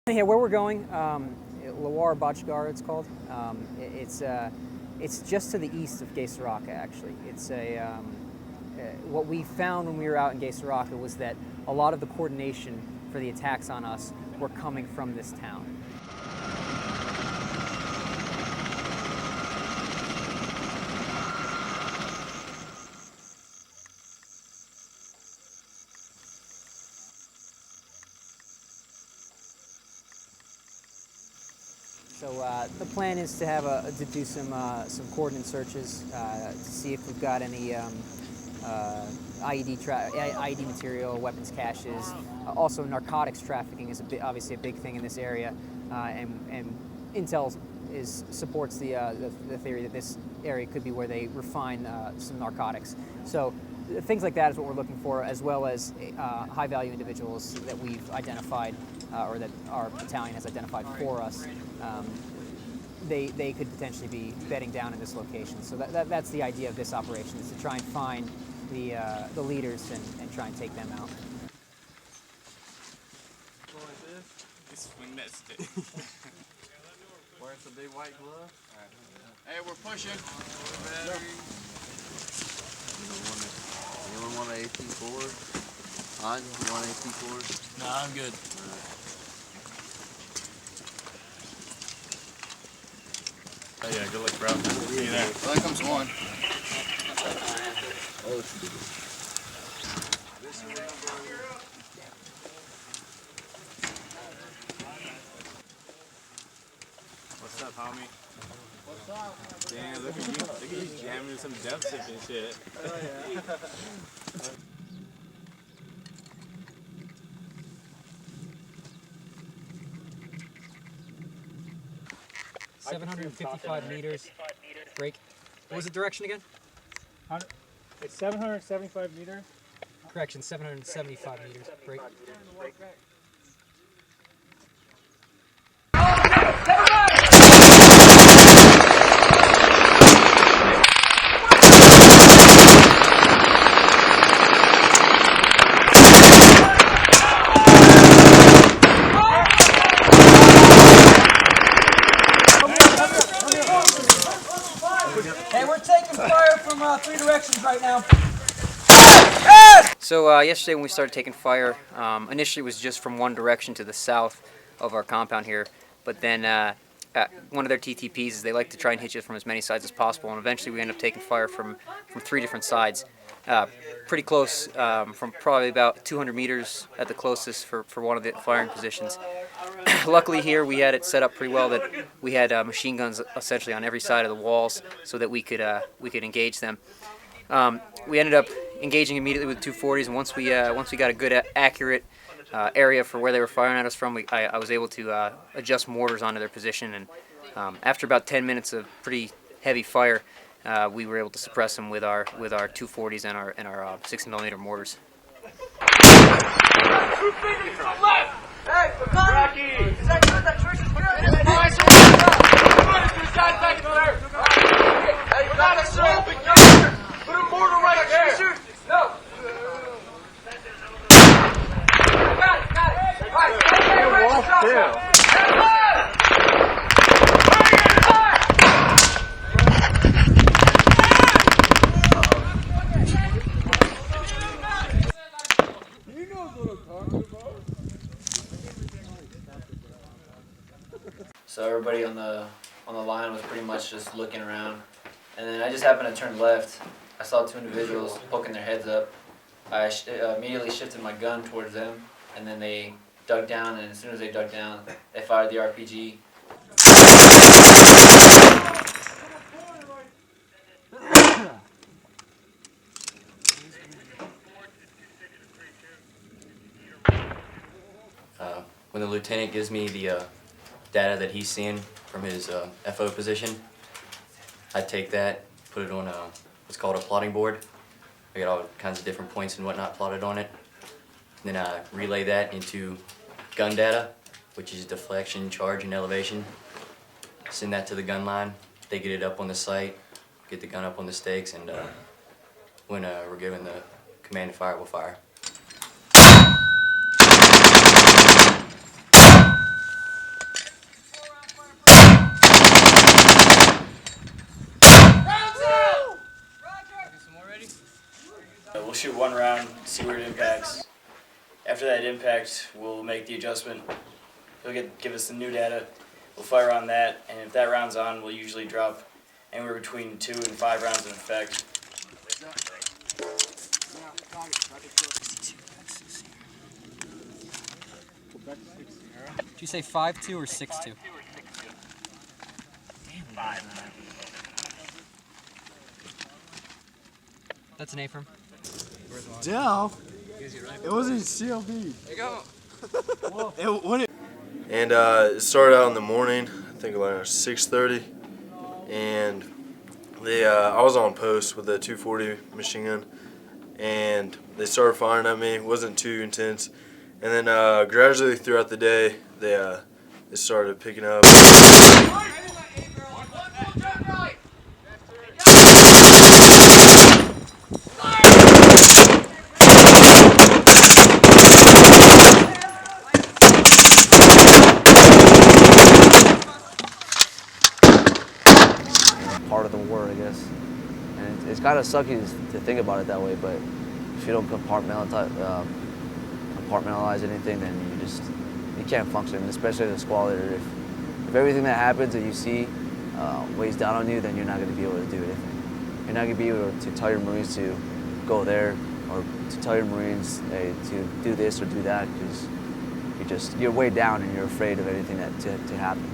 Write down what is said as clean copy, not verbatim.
Yeah, where we're going, Loire Bachgar it's called. It's just to the east of Gaysaraka, actually. It's what we found when we were out in Gaysaraka was that a lot of the coordination for the attacks on us were coming from this town. So the plan is to have to do some coordinate searches to see if we've got any IED material, weapons caches. Also, narcotics trafficking is obviously a big thing in this area, and intel supports the theory that this area could be where they refine some narcotics. So things like that is what we're looking for, as well as high-value individuals that we've identified, or that our battalion has identified for us. They could potentially be bedding down in this location. So that's the idea of this operation, is to try and find the leaders and try and take them out. Swing that stick. Where's the big white glove? Hey, we're pushing. Anyone want an AP4? Han, you want an AP4? No, I'm good. Oh yeah, good luck, bro. See you there. Well, there comes one. Oh, What's up, homie? What's up? Damn, look at you jamming some depth sip and shit. Oh yeah. 755 meters. Break. What was the direction again? It's 775 meters. Correction, 775 meters. Break. Hey, we're taking fire from 3 directions right now. So yesterday when we started taking fire, initially it was just from one direction to the south of our compound here, but then one of their TTPs is they like to try and hit you from as many sides as possible, and eventually we end up taking fire from 3 different sides. Pretty close, from probably about 200 meters at the closest for one of the firing positions. Luckily here we had it set up pretty well that we had machine guns essentially on every side of the walls so that we could engage them. We ended up engaging immediately with 240s, and once we got a good accurate area for where they were firing at us from, I was able to adjust mortars onto their position, and after about 10 minutes of pretty heavy fire, we were able to suppress them with our 240s and our 60mm mortars. Hey, Kajaki! Is that good? That church is good? Hey, you got us, put a mortar right there. No. Got it. All right, stay ready. So everybody on the line was pretty much just looking around, and then I just happened to turn left. I saw 2 individuals poking their heads up. I immediately shifted my gun towards them, and then they dug down, and as soon as they dug down, they fired the RPG. When the lieutenant gives me the data that he's seeing from his FO position, I take that, put it on what's called a plotting board. I got all kinds of different points and whatnot plotted on it. And then I relay that into gun data, which is deflection, charge, and elevation. Send that to the gun line. They get it up on the site, get the gun up on the stakes, and when we're given the command to fire, we'll fire. shoot one round, see where it impacts. After that impact, we'll make the adjustment. He'll give us the new data. We'll fire on that, and if that round's on, we'll usually drop anywhere between 2 and 5 rounds in effect. Did you say 5.2 or 6.2? That's an A from. Dell? It wasn't CLB. There you go. And it started out in the morning, I think around 6:30, and I was on post with a 240 machine gun, and they started firing at me. It wasn't too intense, and then gradually throughout the day, they started picking up. Part of the war, I guess. And it's kind of sucky to think about it that way, but if you don't compartmentalize anything, then you can't function, especially as a squad leader. If everything that happens that you see weighs down on you, then you're not going to be able to do anything. You're not going to be able to tell your Marines to go there, or to tell your Marines, hey, to do this or do that, because you're weighed down and you're afraid of anything to happen.